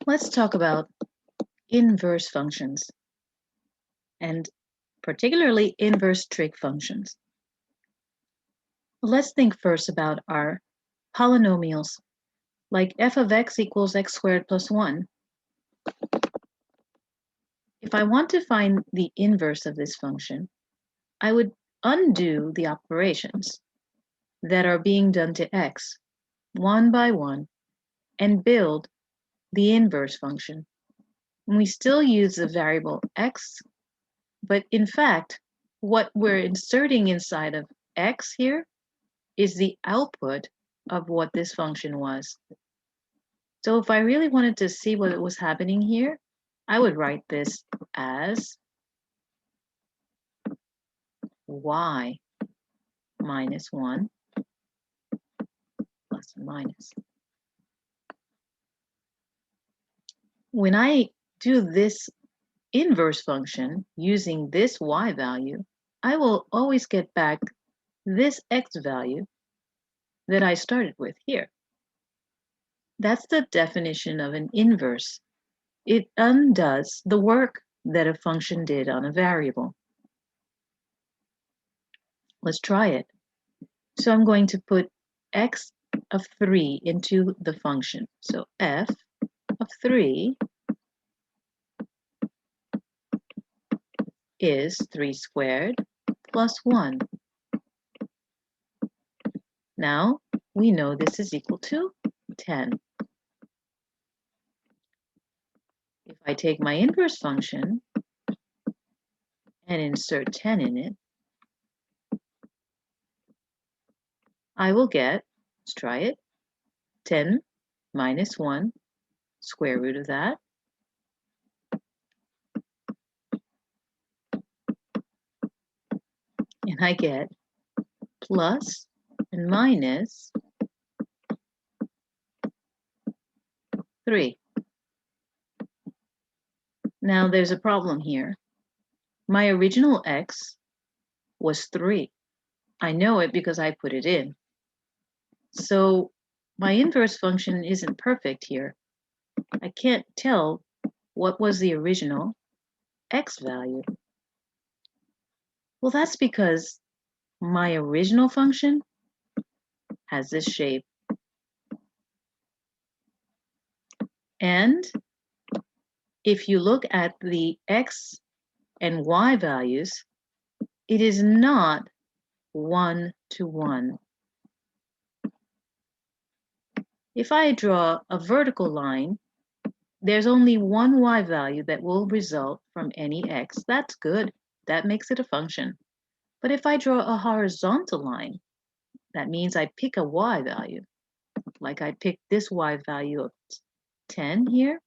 Let's talk about inverse functions, and particularly inverse trig functions. Let's think first about our polynomials, like f of x equals x squared plus 1. If I want to find the inverse of this function, I would undo the operations that are being done to x one by one and build the inverse function. And we still use the variable x, but in fact, what we're inserting inside of x here is the output of what this function was. So if I really wanted to see what was happening here, I would write this as y minus 1 plus or minus. When I do this inverse function using this y value, I will always get back this x value that I started with here. That's the definition of an inverse. It undoes the work that a function did on a variable. Let's try it. So I'm going to put x of 3 into the function. So f of 3 is 3 squared plus 1. Now we know this is equal to 10. If I take my inverse function and insert 10 in it, I will get, let's try it, 10 minus 1, square root of that, and I get plus and minus 3. Now there's a problem here. My original x was 3. I know it because I put it in. So my inverse function isn't perfect here. I can't tell what was the original x value. Well, that's because my original function has this shape. And if you look at the x and y values, it is not 1 to 1. If I draw a vertical line, there's only one y value that will result from any x. That's good. That makes it a function. But if I draw a horizontal line, that means I pick a y value. Like I picked this y value of 10 here.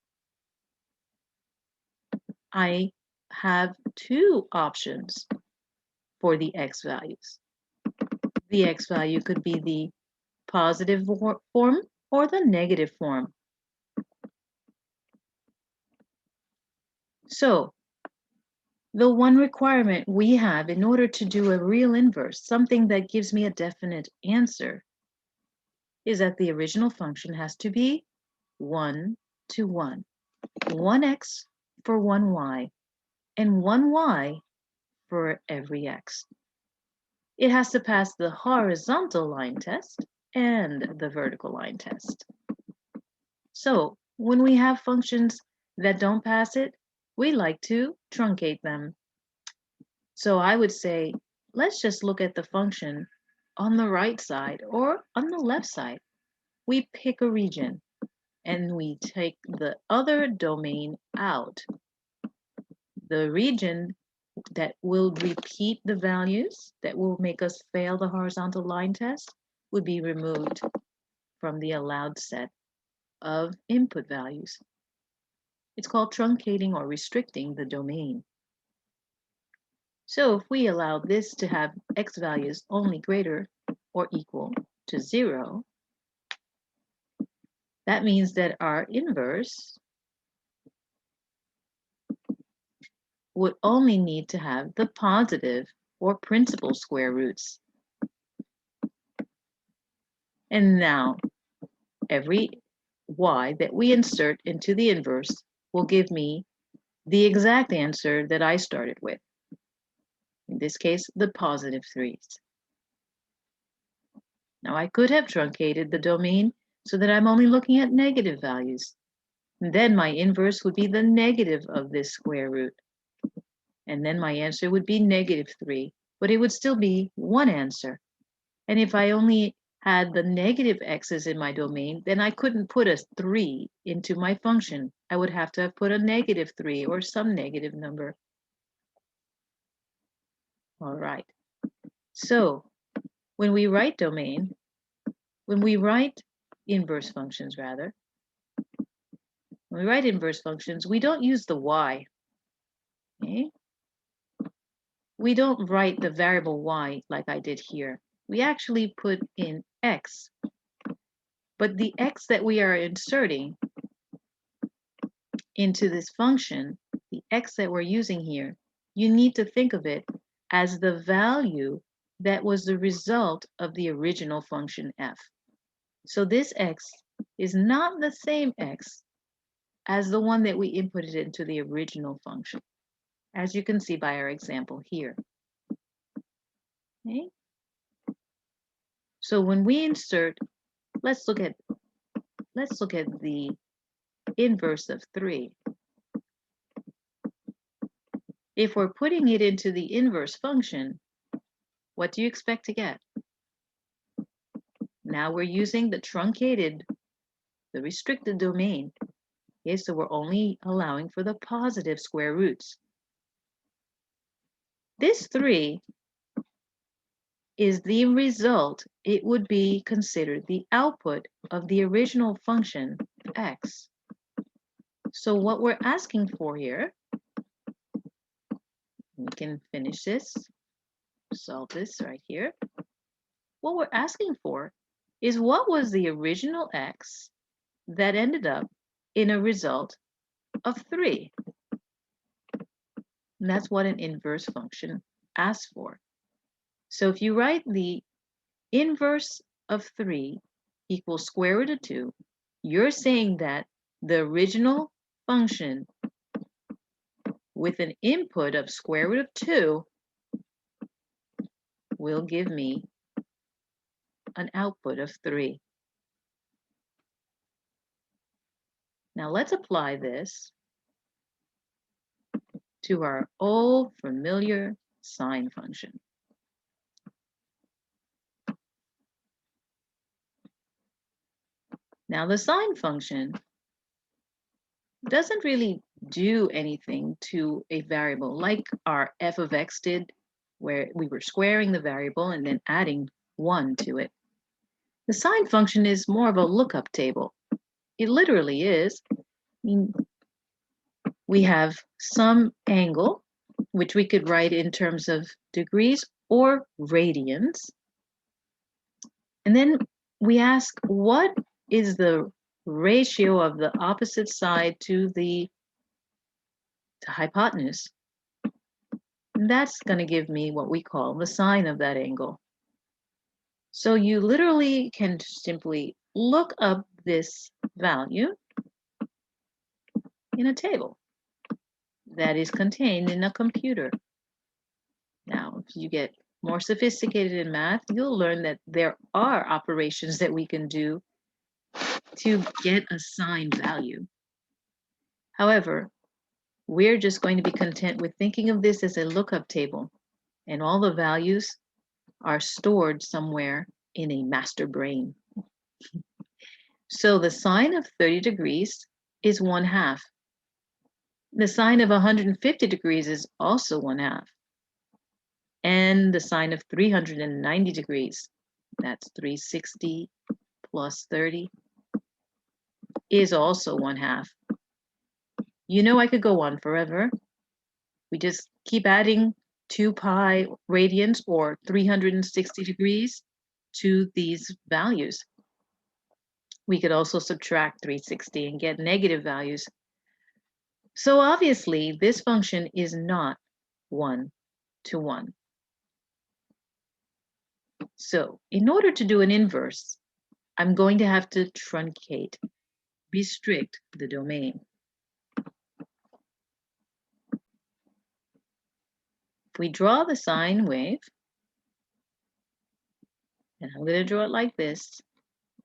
I have two options for the x values. The x value could be the positive form or the negative form. So the one requirement we have in order to do a real inverse, something that gives me a definite answer, is that the original function has to be 1 to 1. 1x for 1y, and 1y for every x. It has to pass the horizontal line test and the vertical line test. So when we have functions that don't pass it, we like to truncate them. So I would say, let's just look at the function on the right side or on the left side. We pick a region and we take the other domain out. The region that will repeat the values that will make us fail the horizontal line test would be removed from the allowed set of input values. It's called truncating or restricting the domain. So if we allow this to have x values only greater or equal to 0, that means that our inverse would only need to have the positive or principal square roots. And now every y that we insert into the inverse will give me the exact answer that I started with. In this case, the positive 3's. Now I could have truncated the domain so that I'm only looking at negative values. And then my inverse would be the negative of this square root. And then my answer would be negative 3, but it would still be one answer. And if I only had the negative x's in my domain, then I couldn't put a 3 into my function. I would have to have put a negative 3 or some negative number. All right. So when we write inverse functions rather, when we write inverse functions, we don't use the y. Okay? We don't write the variable y like I did here. We actually put in x. But the x that we are inserting into this function, the x that we're using here, you need to think of it as the value that was the result of the original function f. So this x is not the same x as the one that we inputted into the original function, as you can see by our example here. Okay? So when we insert, let's look at the inverse of 3. If we're putting it into the inverse function, what do you expect to get? Now we're using the restricted domain. Okay, so we're only allowing for the positive square roots. This 3 is the result. It would be considered the output of the original function x. So what we're asking for here, we can finish this, solve this right here. What we're asking for is what was the original x that ended up in a result of 3. And that's what an inverse function asks for. So if you write the inverse of 3 equals square root of 2, you're saying that the original function with an input of square root of 2 will give me an output of 3. Now let's apply this to our old familiar sine function. Now the sine function doesn't really do anything to a variable like our f of x did, where we were squaring the variable and then adding 1 to it. The sine function is more of a lookup table. It literally is. I mean, we have some angle, which we could write in terms of degrees or radians. And then we ask, what is the ratio of the opposite side to the hypotenuse? And that's going to give me what we call the sine of that angle. So you literally can simply look up this value in a table that is contained in a computer. Now, if you get more sophisticated in math, you'll learn that there are operations that we can do to get a sine value. However, we're just going to be content with thinking of this as a lookup table, and all the values are stored somewhere in a master brain. So the sine of 30 degrees is 1/2. The sine of 150 degrees is also 1/2. And the sine of 390 degrees, that's 360 plus 30, is also 1/2. You know, I could go on forever. We just keep adding 2 pi radians or 360 degrees to these values. We could also subtract 360 and get negative values. So obviously, this function is not 1-to-1. So in order to do an inverse, I'm going to have to truncate restrict the domain. If we draw the sine wave, and I'm going to draw it like this.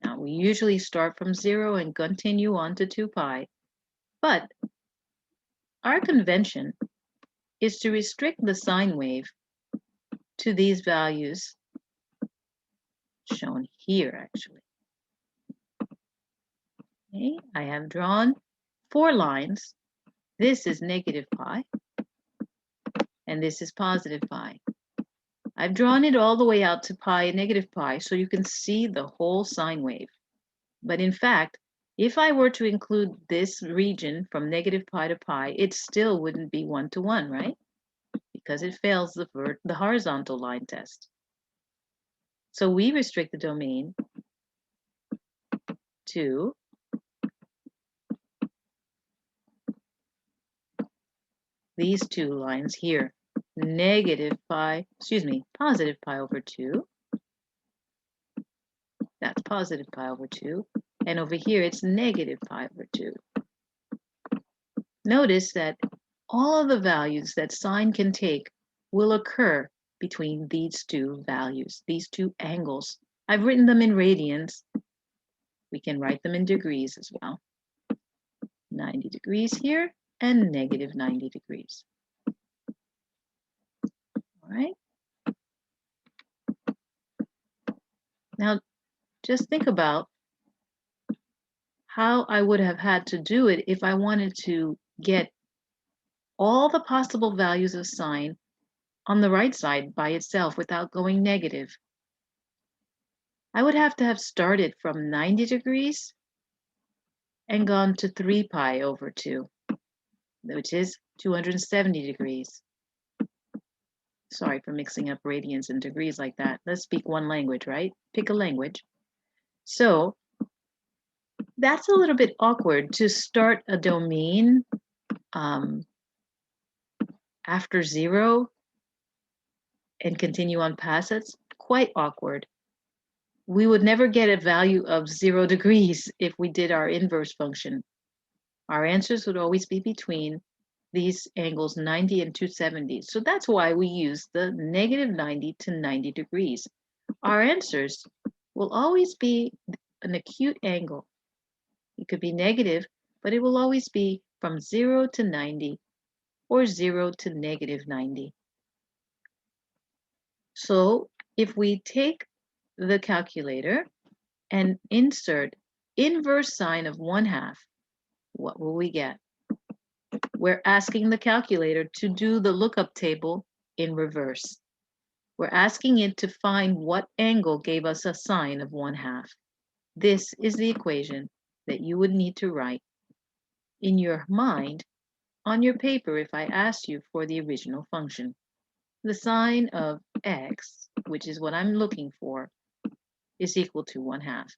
Now, we usually start from 0 and continue on to 2 pi, but our convention is to restrict the sine wave to these values shown here, actually. Okay, I have drawn 4 lines. This is negative pi, and this is positive pi. I've drawn it all the way out to pi and negative pi, so you can see the whole sine wave. But in fact, if I were to include this region from negative pi to pi, it still wouldn't be 1-to-1, right? Because it fails the horizontal line test. So we restrict the domain to these 2 lines here, positive pi over 2. That's positive pi over 2. And over here, it's negative pi over 2. Notice that all of the values that sine can take will occur between these 2 values, these 2 angles. I've written them in radians. We can write them in degrees as well. 90 degrees here and negative 90 degrees. All right. Now, just think about how I would have had to do it if I wanted to get all the possible values of sine on the right side by itself without going negative. I would have to have started from 90 degrees and gone to 3 pi over 2, which is 270 degrees. Sorry for mixing up radians and degrees like that. Let's speak one language, right? Pick a language. So that's a little bit awkward to start a domain after 0 and continue on past. That's quite awkward. We would never get a value of 0 degrees if we did our inverse function. Our answers would always be between these angles 90 and 270. So that's why we use the negative 90 to 90 degrees. Our answers will always be an acute angle. It could be negative, but it will always be from 0 to 90 or 0 to negative 90. So if we take the calculator and insert inverse sine of 1/2, what will we get? We're asking the calculator to do the lookup table in reverse. We're asking it to find what angle gave us a sine of 1/2. This is the equation that you would need to write in your mind on your paper if I asked you for the original function. The sine of x, which is what I'm looking for, is equal to 1/2.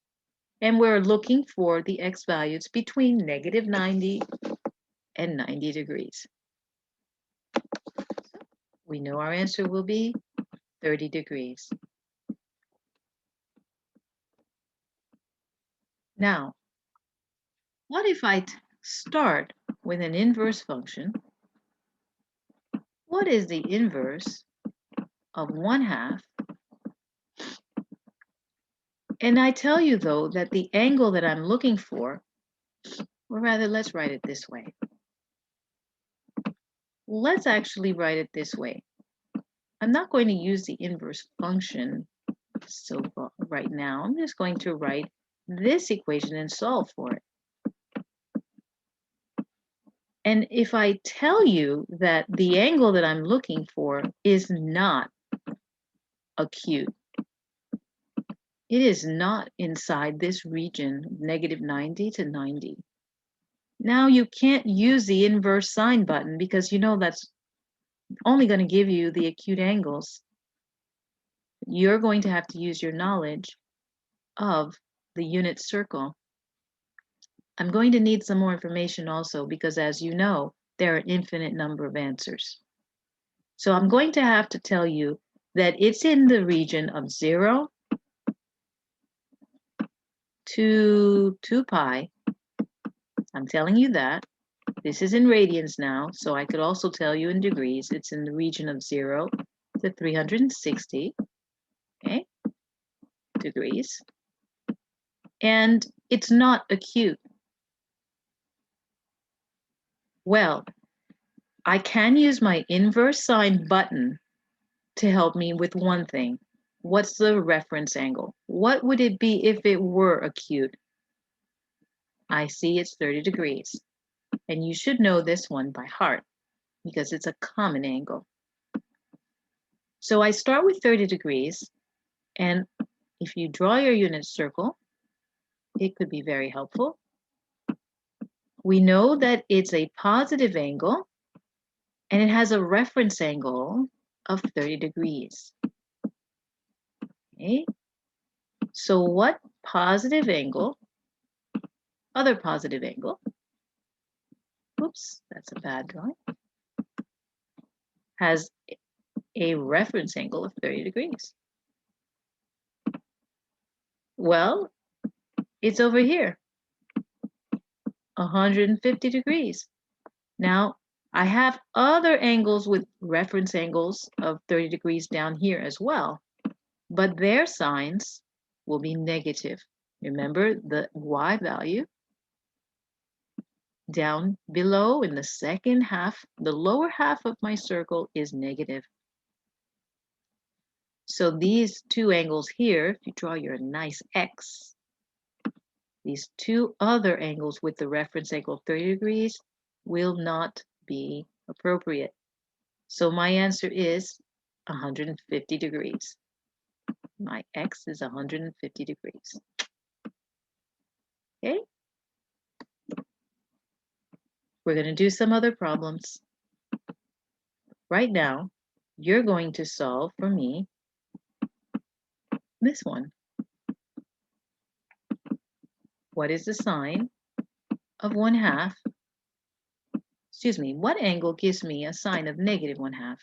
And we're looking for the x values between negative 90 and 90 degrees. We know our answer will be 30 degrees. Now, what if I start with an inverse function? What is the inverse of 1/2? And I tell you, though, that the angle that I'm looking for, or rather, let's write it this way. Let's actually write it this way. I'm not going to use the inverse function so right now. I'm just going to write this equation and solve for it. And if I tell you that the angle that I'm looking for is not acute, it is not inside this region, negative 90 to 90. Now you can't use the inverse sine button because you know that's only going to give you the acute angles. You're going to have to use your knowledge of the unit circle. I'm going to need some more information also because, as you know, there are an infinite number of answers. So I'm going to have to tell you that it's in the region of 0 to 2 pi I'm telling you that. This is in radians now, so I could also tell you in degrees. It's in the region of 0 to 360, okay, degrees. And it's not acute. Well, I can use my inverse sine button to help me with one thing. What's the reference angle? What would it be if it were acute? I see it's 30 degrees. And you should know this one by heart because it's a common angle. So I start with 30 degrees, and if you draw your unit circle, it could be very helpful. We know that it's a positive angle, and it has a reference angle of 30 degrees. Okay? So what positive angle, other positive angle, oops, that's a bad drawing, has a reference angle of 30 degrees? Well, it's over here, 150 degrees. Now, I have other angles with reference angles of 30 degrees down here as well, but their signs will be negative. Remember the y value down below in the second half, the lower half of my circle is negative. So these two angles here, if you draw your nice X, these two other angles with the reference angle of 30 degrees will not be appropriate. So my answer is 150 degrees. My X is 150 degrees. Okay? We're going to do some other problems. Right now, you're going to solve for me this one. What is the sine of 1/2? Excuse me, what angle gives me a sine of negative 1/2?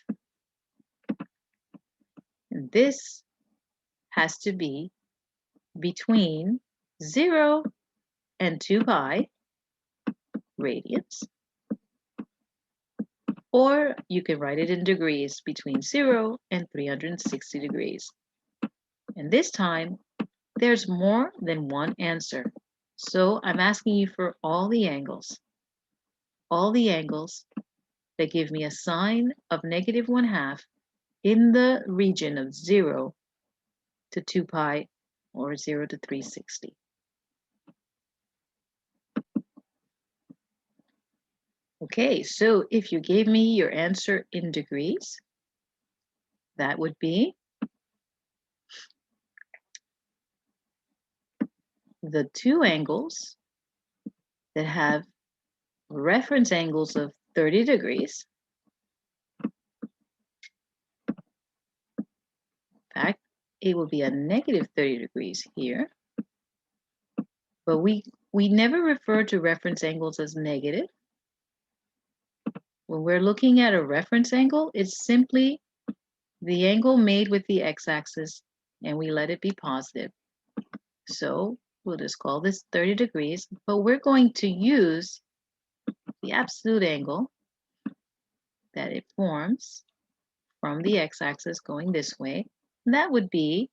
And this has to be between 0 and 2 pi radians. Or you can write it in degrees, between 0 and 360 degrees. And this time, there's more than one answer. So I'm asking you for all the angles that give me a sine of negative 1/2 in the region of 0 to 2 pi or 0 to 360. Okay, so if you gave me your answer in degrees, that would be the two angles that have reference angles of 30 degrees. In fact, it will be a negative 30 degrees here. But we never refer to reference angles as negative. When we're looking at a reference angle, it's simply the angle made with the x-axis, and we let it be positive. So we'll just call this 30 degrees, but we're going to use the absolute angle that it forms from the x-axis going this way. And that would be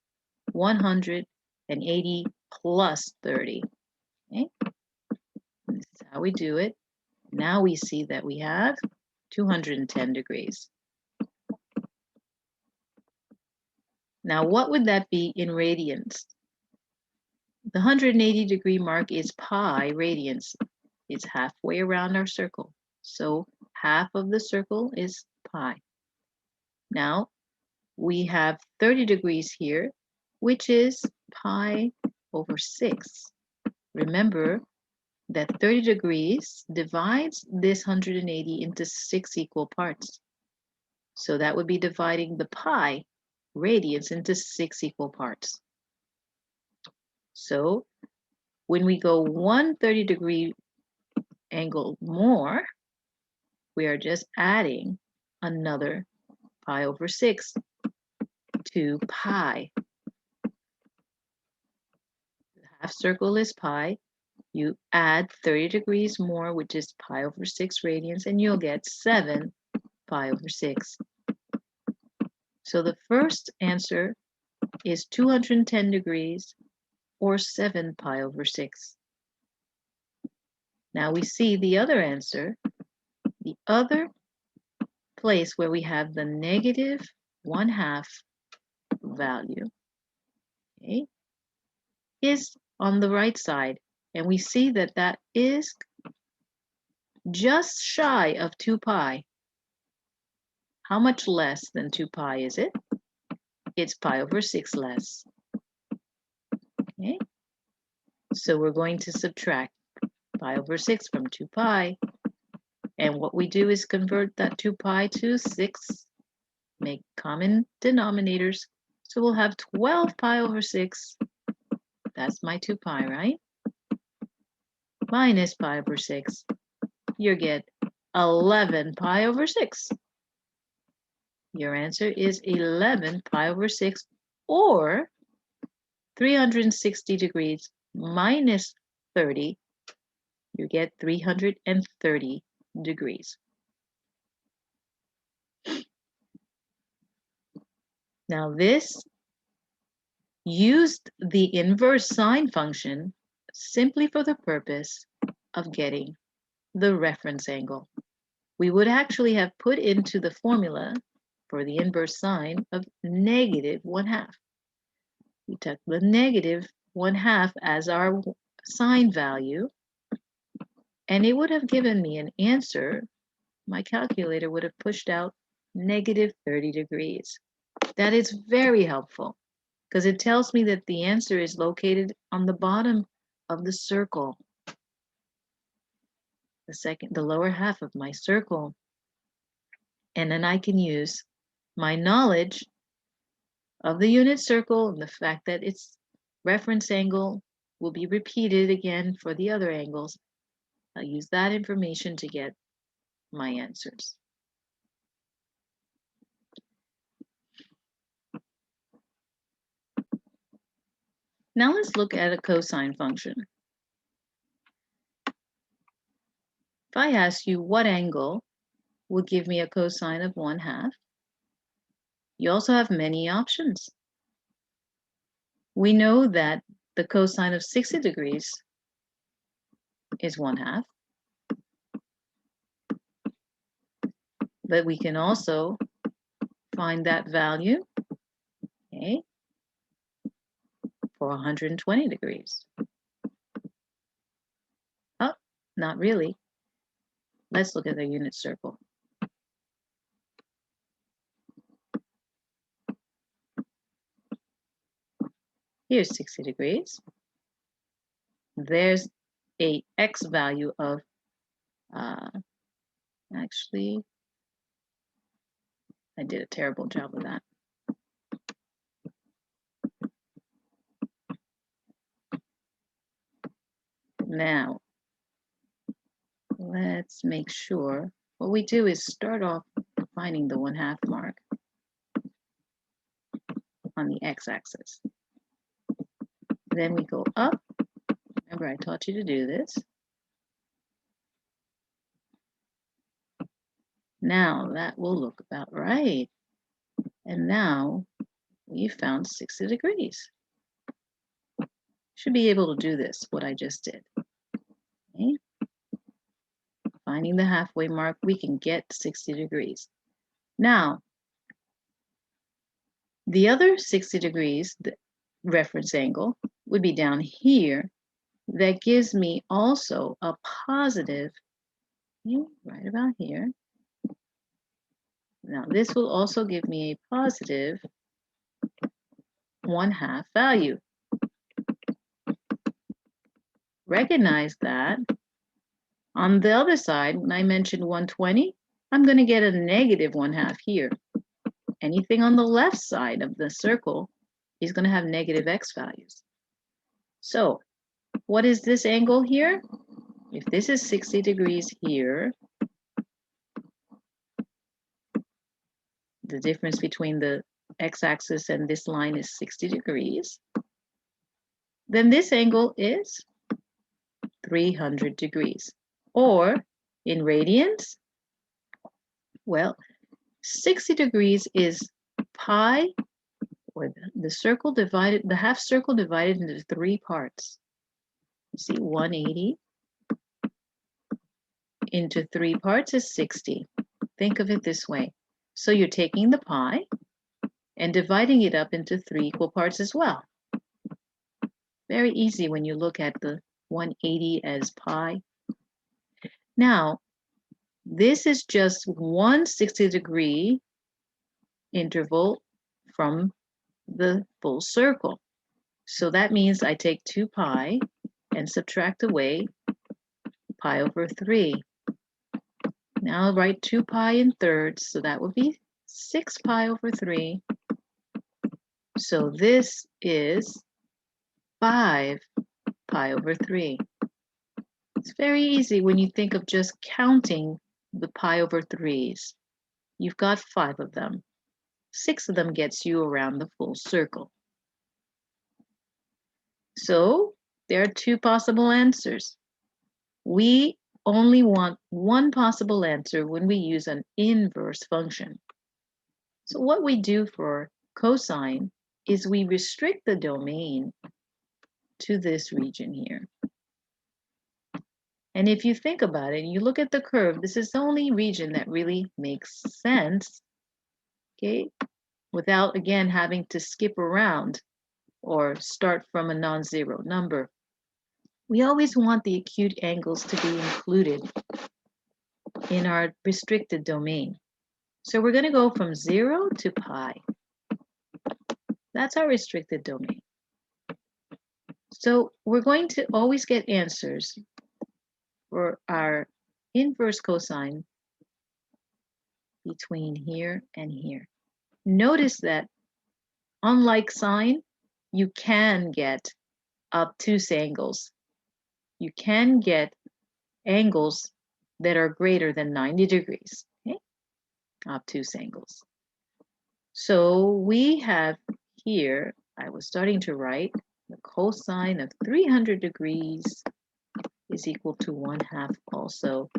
180 plus 30. Okay? This is how we do it. Now we see that we have 210 degrees. Now, what would that be in radians? The 180 degree mark is pi radians. It's halfway around our circle. So half of the circle is pi. Now, we have 30 degrees here, which is pi over 6. Remember that 30 degrees divides this 180 into 6 equal parts. So that would be dividing the pi radians into 6 equal parts. So when we go 130 degree angle more, we are just adding another pi over 6 to pi. The half circle is pi. You add 30 degrees more, which is pi over 6 radians, and you'll get 7 pi over 6. So the first answer is 210 degrees, or 7 pi over 6. Now we see the other answer, the other place where we have the negative 1/2 value, okay, is on the right side. And we see that that is just shy of 2 pi. How much less than 2 pi is it? It's pi over 6 less. Okay? So we're going to subtract pi over 6 from 2 pi. And what we do is convert that 2 pi to 6, make common denominators. So we'll have 12 pi over 6. That's my 2 pi, right? Minus pi over 6. You get 11 pi over 6. Your answer is 11 pi over 6, or 360 degrees minus 30. You get 330 degrees. Now this used the inverse sine function simply for the purpose of getting the reference angle. We would actually have put into the formula for the inverse sine of negative 1/2. We took the negative 1/2 as our sine value, and it would have given me an answer. My calculator would have pushed out negative 30 degrees. That is very helpful because it tells me that the answer is located on the bottom of the circle, the lower half of my circle. And then I can use my knowledge of the unit circle and the fact that its reference angle will be repeated again for the other angles. I'll use that information to get my answers. Now let's look at a cosine function. If I ask you what angle will give me a cosine of 1/2, you also have many options. We know that the cosine of 60 degrees is 1/2, but we can also find that value, okay, for 120 degrees. Oh, not really. Let's look at the unit circle. Here's 60 degrees. There's a x value of, actually, I did a terrible job of that. Now, let's make sure. What we do is start off finding the 1/2 mark on the x-axis. Then we go up. Remember, I taught you to do this. Now that will look about right. And now we found 60 degrees. Should be able to do this, what I just did. Okay. Finding the halfway mark, we can get 60 degrees. Now, the other 60 degrees, the reference angle, would be down here. That gives me also a positive, right about here. Now, this will also give me a positive 1/2 value. Recognize that on the other side, when I mentioned 120, I'm going to get a negative 1/2 here. Anything on the left side of the circle is going to have negative x values. So what is this angle here? If this is 60 degrees here, the difference between the x-axis and this line is 60 degrees, then this angle is the 300 degrees. Or in radians, well, 60 degrees is pi, or the half circle divided into 3 parts. You see, 180 into 3 parts is 60. Think of it this way. So you're taking the pi and dividing it up into 3 equal parts as well. Very easy when you look at the 180 as pi. Now, this is just one 60-degree interval from the full circle. So that means I take 2 pi and subtract away pi over 3. Now I'll write 2 pi in thirds, so that would be 6 pi over 3. So this is 5 pi over 3. It's very easy when you think of just counting the pi over 3's. You've got 5 of them. 6 of them gets you around the full circle. So there are 2 possible answers. We only want one possible answer when we use an inverse function. So what we do for cosine is we restrict the domain to this region here. And if you think about it, you look at the curve, this is the only region that really makes sense, okay, without, again, having to skip around or start from a non-zero number. We always want the acute angles to be included in our restricted domain. So we're going to go from 0 to pi. That's our restricted domain. So we're going to always get answers for our inverse cosine between here and here. Notice that unlike sine, you can get obtuse angles. You can get angles that are greater than 90 degrees, okay? Obtuse angles. So we have here, I was starting to write the cosine of 300 degrees is equal to 1/2 also.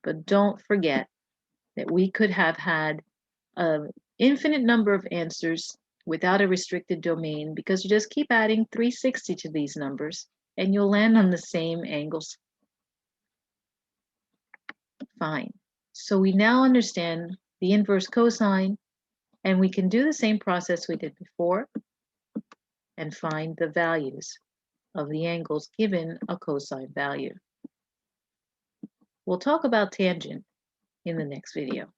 But don't forget that we could have had an infinite number of answers without a restricted domain, because you just keep adding 360 to these numbers and you'll land on the same angles. Fine. So we now understand the inverse cosine, and we can do the same process we did before and find the values of the angles given a cosine value. We'll talk about tangent in the next video.